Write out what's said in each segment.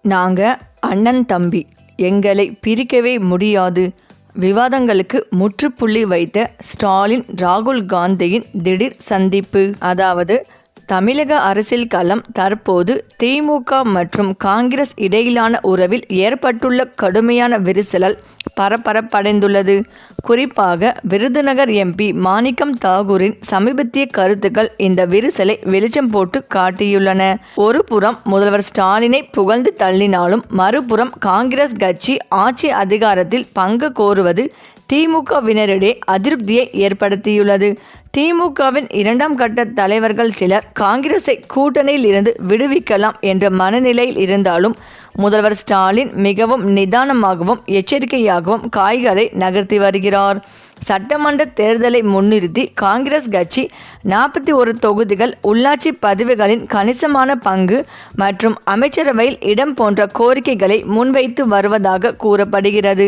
நாங்க அண்ணன் தம்பி, எங்களை பிரிக்கவே முடியாது. விவாதங்களுக்கு முற்றுப்புள்ளி வைத்த ஸ்டாலின் ராகுல் காந்தியின் திடீர் சந்திப்பு. அதாவது தமிழக அரசியல் களம் தற்போது திமுக மற்றும் காங்கிரஸ் இடையிலான உறவில் ஏற்பட்டுள்ள கடுமையான விரிசலால் பரபரப்படைந்துள்ளது. குறிப்பாக விருதுநகர் எம்பி மாணிக்கம் தாகூரின் சமீபத்திய கருத்துக்கள் இந்த விரிசலை வெளிச்சம் போட்டு காட்டியுள்ளன. ஒரு புறம் முதல்வர் ஸ்டாலினை புகழ்ந்து தள்ளினாலும் மறுபுறம் காங்கிரஸ் கட்சி ஆட்சி அதிகாரத்தில் பங்கு கோருவது திமுகவினரிடையே அதிருப்தியை ஏற்படுத்தியுள்ளது. திமுகவின் 2ஆம் கட்ட தலைவர்கள் சிலர் காங்கிரஸை கூட்டணியில் இருந்து விடுவிக்கலாம் என்ற மனநிலையில் இருந்தாலும் முதல்வர் ஸ்டாலின் மிகவும் நிதானமாகவும் எச்சரிக்கையாகவும் காய்களை நகர்த்தி வருகிறார். சட்டமன்ற தேர்தலை முன்னிறுத்தி காங்கிரஸ் கட்சி 41 தொகுதிகள், உள்ளாட்சி பதிவுகளின் கணிசமான பங்கு மற்றும் அமைச்சரவையில் இடம் போன்ற கோரிக்கைகளை முன்வைத்து வருவதாக கூறப்படுகிறது.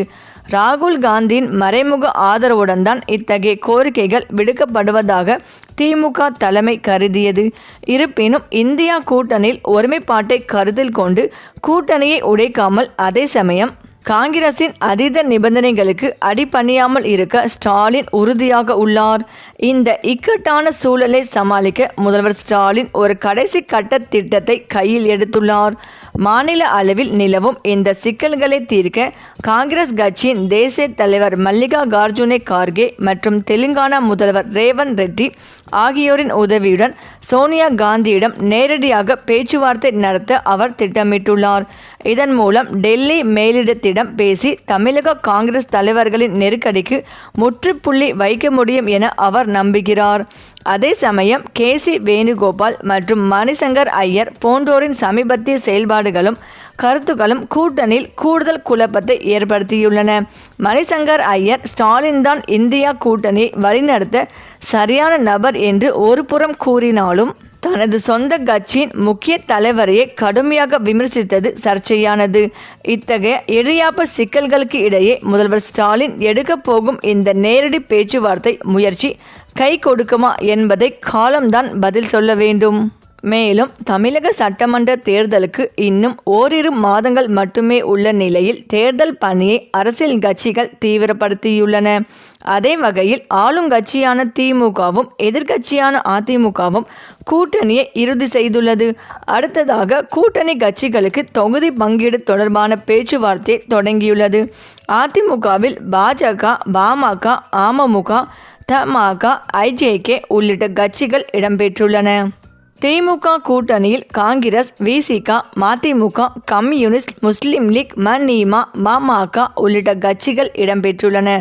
ராகுல் காந்தியின் மறைமுக ஆதரவுடன் தான் இத்தகைய கோரிக்கைகள் விடுக்கப்படுவதாக திமுக தலைமை கருதியது. இருப்பினும் இந்தியா கூட்டணியில் ஒருமைப்பாட்டை கருத்தில் கொண்டு கூட்டணியை உடைக்காமல் அதே சமயம் காங்கிரசின் அதீத நிபந்தனைகளுக்கு அடிபணியாமல் இருக்க ஸ்டாலின் உறுதியாக உள்ளார். இந்த இக்கட்டான சூழலை சமாளிக்க முதல்வர் ஸ்டாலின் ஒரு கடைசி கட்ட திட்டத்தை கையில் எடுத்துள்ளார். மாநில அளவில் நிலவும் இந்த சிக்கல்களை தீர்க்க காங்கிரஸ் கட்சியின் தேசிய தலைவர் மல்லிகார்ஜுன கார்கே மற்றும் தெலுங்கானா முதல்வர் ரேவந்த் ரெட்டி ஆகியோரின் உதவியுடன் சோனியா காந்தியிடம் நேரடியாக பேச்சுவார்த்தை நடத்த அவர் திட்டமிட்டுள்ளார். இதன் மூலம் டெல்லி மேலிடத்திடம் பேசி தமிழக காங்கிரஸ் தலைவர்களின் நெருக்கடிக்கு முற்றுப்புள்ளி வைக்க முடியும் என அவர் நம்புகிறார். அதே சமயம் கேசி வேணுகோபால் மற்றும் மணிசங்கர் ஐயர் போன்றோரின் சமீபத்திய செயல்பாடுகளும் கருத்துக்களும் கூட்டணியில் கூடுதல் குழப்பத்தை ஏற்படுத்தியுள்ளன. மணிசங்கர் ஐயர் ஸ்டாலின் தான் இந்தியா கூட்டணியை வழிநடத்த சரியான நபர் என்று ஒரு புறம் கூறினாலும் தனது சொந்த கட்சியின் முக்கிய தலைவரையே கடுமையாக விமர்சித்தது சர்ச்சையானது. இத்தகைய இடியாப்ப சிக்கல்களுக்கு இடையே முதல்வர் ஸ்டாலின் எடுக்க போகும் இந்த நேரடி பேச்சுவார்த்தை முயற்சி கை கொடுக்குமா என்பதை காலம்தான் பதில் சொல்ல வேண்டும். மேலும் தமிழக சட்டமன்ற தேர்தலுக்கு இன்னும் ஓரிரு மாதங்கள் மட்டுமே உள்ள நிலையில் தேர்தல் பணியை அரசியல் கட்சிகள் தீவிரப்படுத்தியுள்ளன. அதே வகையில் ஆளுங்கட்சியான திமுகவும் எதிர்க்கட்சியான அதிமுகவும் கூட்டணியை இறுதி செய்துள்ளது. அடுத்ததாக கூட்டணி கட்சிகளுக்கு தொகுதி பங்கீடு தொடர்பான பேச்சுவார்த்தை தொடங்கியுள்ளது. அதிமுகவில் பாஜக, பாமக, அமமுக, தமாக, ஐஜேகே உள்ளிட்ட கட்சிகள் இடம்பெற்றுள்ளன. திமுக கூட்டணியில் காங்கிரஸ், விசிக, மதிமுக, கம்யூனிஸ்ட், முஸ்லிம் லீக், மநீமா, பாமக உள்ளிட்ட கட்சிகள் இடம்பெற்றுள்ளன.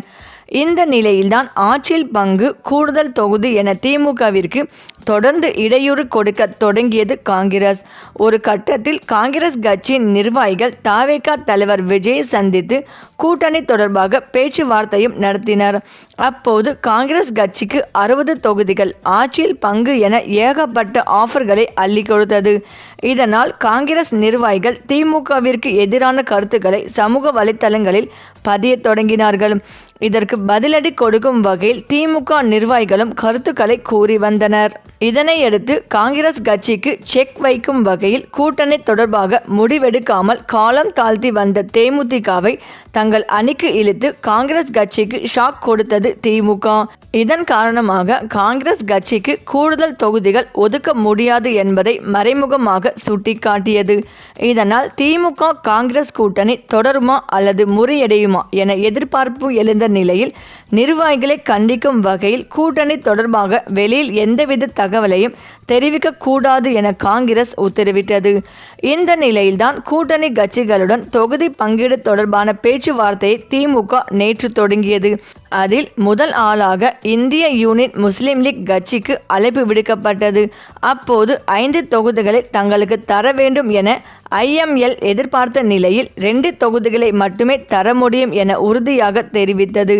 இந்த நிலையில்தான் ஆட்சியில் பங்கு, கூடுதல் தொகுதி என திமுகவிற்கு தொடர்ந்து இடையூறு கொடுக்க தொடங்கியது காங்கிரஸ். ஒரு கட்டத்தில் காங்கிரஸ் கட்சியின் நிர்வாகிகள் தவேக தலைவர் விஜயை சந்தித்து கூட்டணி தொடர்பாக பேச்சுவார்த்தையும் நடத்தினர். அப்போது காங்கிரஸ் கட்சிக்கு 60 தொகுதிகள், ஆட்சியில் பங்கு என ஏகப்பட்ட ஆஃபர்களை அள்ளி கொடுத்தது. இதனால் காங்கிரஸ் நிர்வாகிகள் திமுகவிற்கு எதிரான கருத்துக்களை சமூக வலைத்தளங்களில் பதிய தொடங்கினார்கள். இதற்கு பதிலடி கொடுக்கும் வகையில் திமுக நிர்வாகிகளும் கருத்துக்களை கூறி வந்தனர். இதனையடுத்து காங்கிரஸ் கட்சிக்கு செக் வைக்கும் வகையில் கூட்டணி தொடர்பாக முடிவெடுக்காமல் காலம் தாழ்த்தி வந்த தேமுதிகவை தங்கள் அணிக்கு இழுத்து காங்கிரஸ் கட்சிக்கு ஷாக் கொடுத்தது திமுக. இதன் காரணமாக காங்கிரஸ் கட்சிக்கு கூடுதல் தொகுதிகள் ஒதுக்க முடியாது என்பதை மறைமுகமாக சுட்டிக்காட்டியது. இதனால் திமுக காங்கிரஸ் கூட்டணி தொடருமா அல்லது முறியடையுமா என எதிர்பார்ப்பு எழுந்த நிலையில் நிர்வாகிகளை கண்டிக்கும் வகையில் கூட்டணி தொடர்பாக வெளியில் எந்தவித தகவலையும் தெரிவிக்கக்கூடாது என காங்கிரஸ் உத்தரவிட்டது. இந்த நிலையில்தான் கூட்டணி கட்சிகளுடன் தொகுதி பங்கீடு தொடர்பான பேச்சுவார்த்தையை திமுக நேற்று தொடங்கியது. அதில் முதல் ஆளாக இந்திய யூனியன் முஸ்லிம் லீக் கட்சிக்கு அழைப்பு விடுக்கப்பட்டது. அப்போது 5 தொகுதிகளை தங்களுக்கு தர வேண்டும் என IML எதிர்பார்த்த நிலையில் 2 தொகுதிகளை மட்டுமே தர முடியும் என உறுதியாக தெரிவித்தது.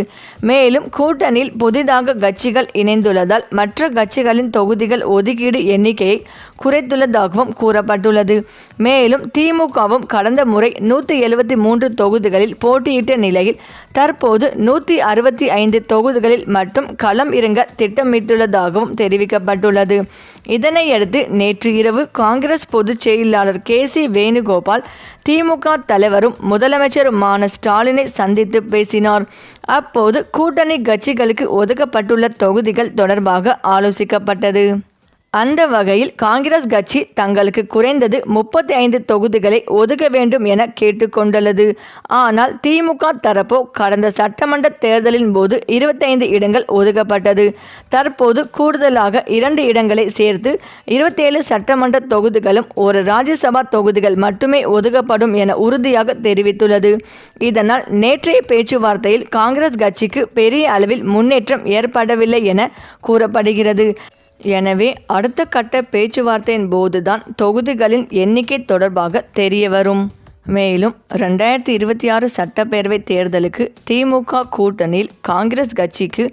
மேலும் கூட்டணியில் புதிதாக கட்சிகள் இணைந்துள்ளதால் மற்ற கட்சிகளின் தொகுதிகள் ஒதுக்கீடு எண்ணிக்கையை குறைத்துள்ளதாகவும் கூறப்பட்டுள்ளது. மேலும் திமுகவும் கடந்த முறை 173 தொகுதிகளில் போட்டியிட்ட நிலையில் தற்போது 165 தொகுதிகளில் மட்டும் களம் இறங்க திட்டமிட்டுள்ளதாகவும் தெரிவிக்கப்பட்டுள்ளது. இதனையடுத்து நேற்று இரவு காங்கிரஸ் பொதுச் செயலாளர் கேசி வேணுகோபால் திமுக தலைவரும் முதலமைச்சருமான ஸ்டாலினை சந்தித்து பேசினார். அப்போது கூட்டணி கட்சிகளுக்கு ஒதுக்கப்பட்டுள்ள தொகுதிகள் தொடர்பாக ஆலோசிக்கப்பட்டது. அந்த வகையில் காங்கிரஸ் கட்சி தங்களுக்கு குறைந்தது 35 தொகுதிகளை ஒதுக்க வேண்டும் என கேட்டுக்கொண்டுள்ளது. ஆனால் திமுக தரப்போ கடந்த சட்டமன்ற தேர்தலின் போது 25 இடங்கள் ஒதுக்கப்பட்டது. தற்போது கூடுதலாக 2 இடங்களை சேர்த்து 27 சட்டமன்ற தொகுதிகளும் ஒரு ராஜ்யசபா தொகுதிகள் மட்டுமே ஒதுக்கப்படும் என உறுதியாக தெரிவித்துள்ளது. இதனால் நேற்றைய பேச்சுவார்த்தையில் காங்கிரஸ் கட்சிக்கு பெரிய அளவில் முன்னேற்றம் ஏற்படவில்லை என கூறப்படுகிறது. எனவே அடுத்த கட்ட பேச்சுவார்த்தையின் போதுதான் தொகுதிகளின் எண்ணிக்கை தொடர்பாக தெரியவரும். மேலும் 2026 சட்டப்பேரவை தேர்தலுக்கு திமுக கூட்டணியில் காங்கிரஸ் கட்சிக்கு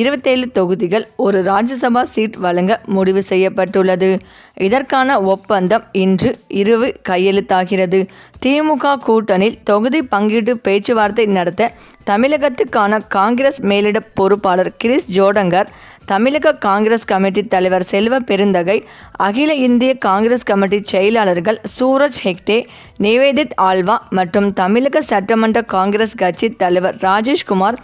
27 தொகுதிகள் ஒரு ராஜ்யசபா சீட் வழங்க முடிவு செய்யப்பட்டுள்ளது. இதற்கான ஒப்பந்தம் இன்று இரவு கையெழுத்தாகிறது. திமுக கூட்டணியில் தொகுதி பங்கீட்டு பேச்சுவார்த்தை நடத்த தமிழகத்துக்கான காங்கிரஸ் மேலிட பொறுப்பாளர் கிரிஸ் ஜோடங்கர், தமிழக காங்கிரஸ் கமிட்டி தலைவர் செல்வ பெருந்தகை, அகில இந்திய காங்கிரஸ் கமிட்டி செயலாளர்கள் சூரஜ் ஹெக்டே, நிவேதித் ஆல்வா மற்றும் தமிழக சட்டமன்ற காங்கிரஸ் கட்சி தலைவர் ராஜேஷ்குமார்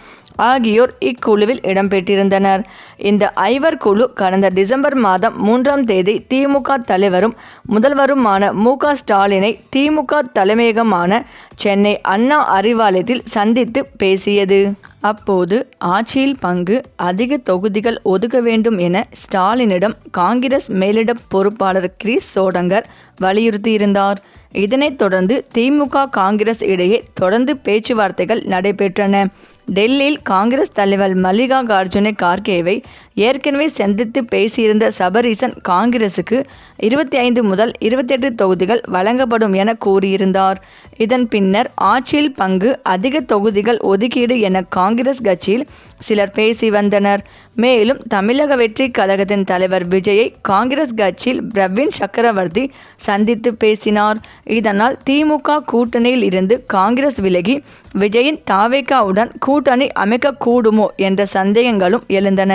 ஆகியோர் இக்குழுவில் இடம்பெற்றிருந்தனர். இந்த 5 குழு கடந்த டிசம்பர் மாதம் 3ஆம் தேதி திமுக தலைவரும் முதல்வருமான மு.க. ஸ்டாலினை திமுக தலைமையகமான சென்னை அண்ணா அறிவாலயத்தில் சந்தித்து பேசியது. அப்போது ஆட்சியில் பங்கு, அதிக தொகுதிகள் ஒதுக்க வேண்டும் என ஸ்டாலினிடம் காங்கிரஸ் மேலிட பொறுப்பாளர் கிரிஸ் ஜோடங்கர் வலியுறுத்தியிருந்தார். இதனைத் தொடர்ந்து திமுக காங்கிரஸ் இடையே தொடர்ந்து பேச்சுவார்த்தைகள் நடைபெற்றன. டெல்லியில் காங்கிரஸ் தலைவர் மல்லிகார்ஜுன கார்கேவை ஏற்கனவே சந்தித்து பேசியிருந்த சபரீசன் காங்கிரசுக்கு 25 முதல் 28 தொகுதிகள் வழங்கப்படும் என கூறியிருந்தார். இதன் பின்னர் ஆட்சியில் பங்கு, அதிக தொகுதிகள் ஒதுக்கீடு என காங்கிரஸ் கட்சியில் சிலர் பேசி வந்தனர். மேலும் தமிழக வெற்றி கழகத்தின் தலைவர் விஜயை காங்கிரஸ் கட்சியில் பிரவீன் சக்கரவர்த்தி சந்தித்து பேசினார். இதனால் திமுக கூட்டணியில் இருந்து காங்கிரஸ் விலகி விஜயின் தாவேகாவுடன் கூட்டணி அமைக்கக்கூடுமோ என்ற சந்தேகங்களும் எழுந்தன.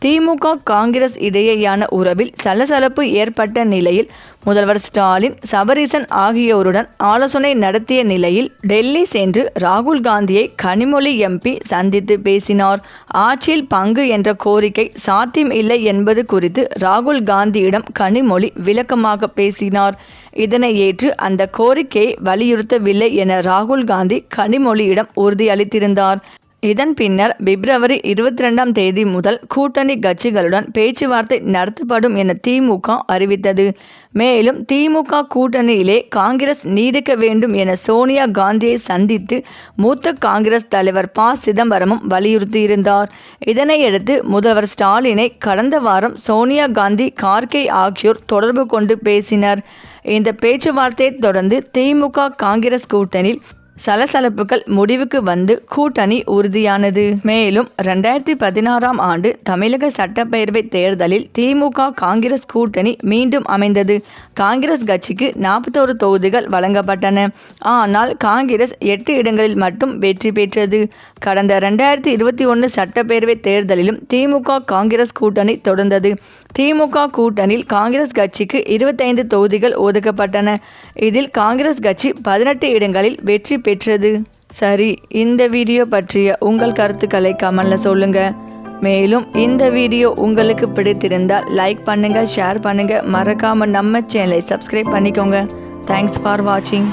திமுக காங்கிரஸ் இடையேயான உறவில் சலசலப்பு ஏற்பட்ட நிலையில் முதல்வர் ஸ்டாலின் சபரீசன் ஆகியோருடன் ஆலோசனை நடத்திய நிலையில் டெல்லி சென்று ராகுல் காந்தியை கனிமொழி எம்பி சந்தித்து பேசினார். ஆட்சியில் பங்கு என்ற கோரிக்கை சாத்தியம் இல்லை என்பது குறித்து ராகுல் காந்தியிடம் கனிமொழி விளக்கமாக பேசினார். இதனை ஏற்று அந்த கோரிக்கையை வலியுறுத்தவில்லை என ராகுல் காந்தி கனிமொழியிடம் உறுதியளித்திருந்தார். இதன் பின்னர் பிப்ரவரி 22ஆம் தேதி முதல் கூட்டணி கட்சிகளுடன் பேச்சுவார்த்தை நடத்தப்படும் என திமுக அறிவித்தது. மேலும் திமுக கூட்டணியிலே காங்கிரஸ் நீடிக்க வேண்டும் என சோனியா காந்தியை சந்தித்து மூத்த காங்கிரஸ் தலைவர் ப. சிதம்பரமும் வலியுறுத்தியிருந்தார். இதனையடுத்து முதல்வர் ஸ்டாலினை கடந்த வாரம் சோனியா காந்தி, கார்கே ஆகியோர் தொடர்பு கொண்டு பேசினர். இந்த பேச்சுவார்த்தையை தொடர்ந்து திமுக காங்கிரஸ் கூட்டணியில் சலசலப்புகள் முடிவுக்கு வந்து கூட்டணி உறுதியானது. மேலும் 2016ஆம் ஆண்டு தமிழக சட்டப்பேரவை தேர்தலில் திமுக காங்கிரஸ் கூட்டணி மீண்டும் அமைந்தது. காங்கிரஸ் கட்சிக்கு 41 தொகுதிகள் வழங்கப்பட்டன. ஆனால் காங்கிரஸ் 8 இடங்களில் மட்டும் வெற்றி பெற்றது. கடந்த 2021 சட்டப்பேரவை தேர்தலிலும் திமுக காங்கிரஸ் கூட்டணி தொடர்ந்தது. திமுக கூட்டணியில் காங்கிரஸ் கட்சிக்கு 25 தொகுதிகள் ஒதுக்கப்பட்டன. இதில் காங்கிரஸ் கட்சி 18 இடங்களில் வெற்றி பெற்றது. சரி, இந்த வீடியோ பற்றிய உங்கள் கருத்துக்களை கமெண்ட்ல சொல்லுங்க. மேலும் இந்த வீடியோ உங்களுக்கு பிடித்திருந்தால் லைக் பண்ணுங்க, ஷேர் பண்ணுங்க, மறக்காம நம்ம சேனலை சப்ஸ்கிரைப் பண்ணிக்கோங்க. தேங்க்ஸ் ஃபார் வாட்சிங்.